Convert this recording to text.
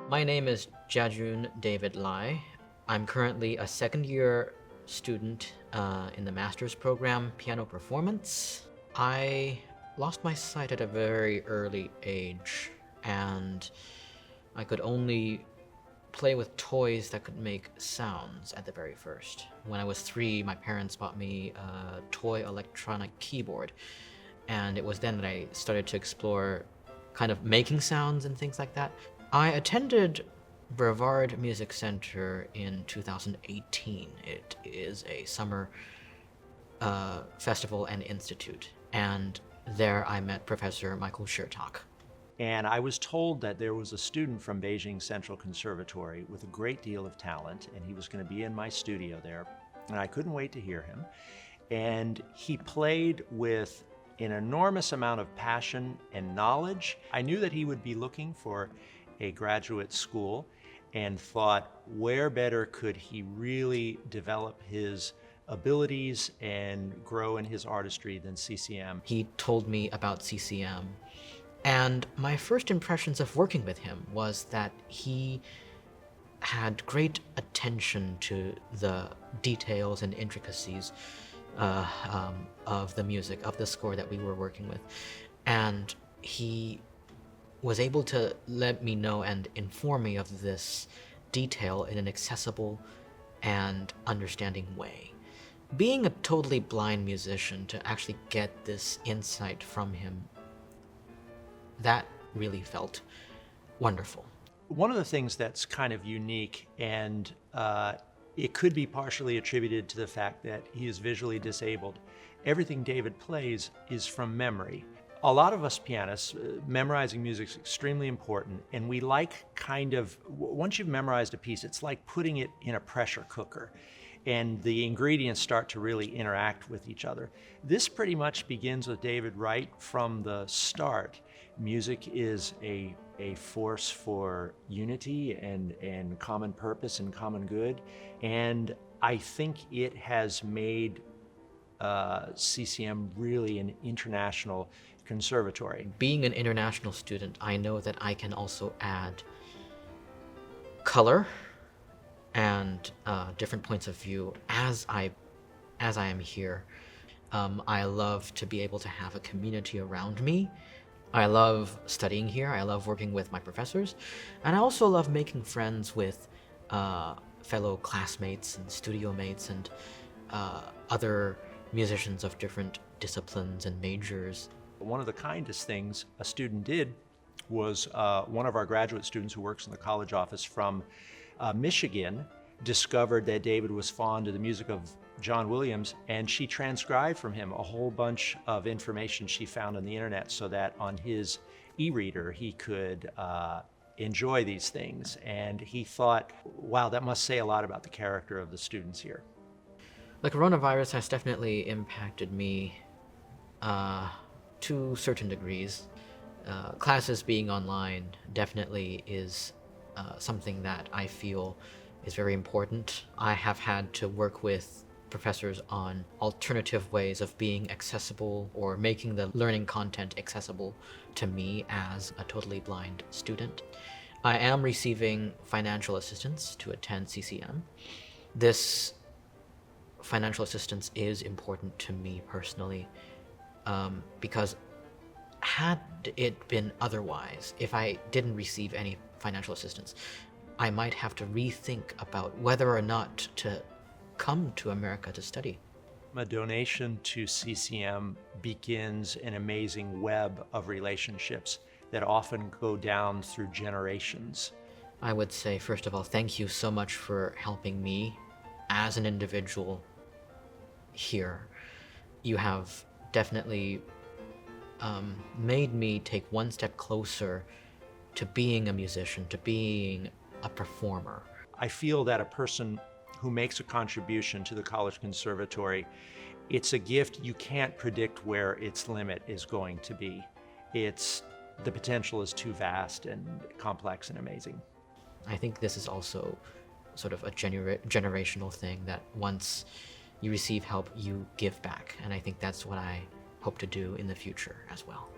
My name is Jajun David Lai. I'm currently a second-year student in the master's program, Piano Performance. I lost my sight at a very early age, and I could only play with toys that could make sounds at the very first. When I was 3, my parents bought me a toy electronic keyboard, and it was then that I started to explore kind of making sounds and things like that. I attended Brevard Music Center in 2018. It is a summer festival and institute, and there I met Professor Michael Schertok. And I was told that there was a student from Beijing Central Conservatory with a great deal of talent, and he was going to be in my studio there, and I couldn't wait to hear him. And he played with an enormous amount of passion and knowledge. I knew that he would be looking for a graduate school and thought, where better could he really develop his abilities and grow in his artistry than CCM? He told me about CCM, and my first impressions of working with him was that he had great attention to the details and intricacies of the music, of the score that we were working with. And he was able to let me know and inform me of this detail in an accessible and understanding way. Being a totally blind musician, to actually get this insight from him, that really felt wonderful. One of the things that's kind of unique, and it could be partially attributed to the fact that he is visually disabled, everything David plays is from memory. A lot of us pianists, memorizing music is extremely important, and we like once you've memorized a piece, it's like putting it in a pressure cooker, and the ingredients start to really interact with each other. This pretty much begins with David right from the start. Music is a force for unity and common purpose and common good, and I think it has made CCM really an international conservatory. Being an international student, I know that I can also add color and different points of view as I am here. I love to be able to have a community around me. I love studying here. I love working with my professors, and I also love making friends with fellow classmates and studio mates and other musicians of different disciplines and majors. One of the kindest things a student did was one of our graduate students who works in the college office from Michigan discovered that David was fond of the music of John Williams, and she transcribed from him a whole bunch of information she found on the internet so that on his e-reader he could enjoy these things. And he thought, wow, that must say a lot about the character of the students here. The coronavirus has definitely impacted me to certain degrees. Classes being online definitely is something that I feel is very important. I have had to work with professors on alternative ways of being accessible or making the learning content accessible to me as a totally blind student. I am receiving financial assistance to attend CCM. This financial assistance is important to me personally, because had it been otherwise, if I didn't receive any financial assistance, I might have to rethink about whether or not to come to America to study. A donation to CCM begins an amazing web of relationships that often go down through generations. I would say, first of all, thank you so much for helping me as an individual here. You have definitely made me take one step closer to being a musician, to being a performer. I feel that a person who makes a contribution to the College Conservatory, it's a gift. You can't predict where its limit is going to be. The potential is too vast and complex and amazing. I think this is also sort of a generational thing, that once you receive help, you give back. And I think that's what I hope to do in the future as well.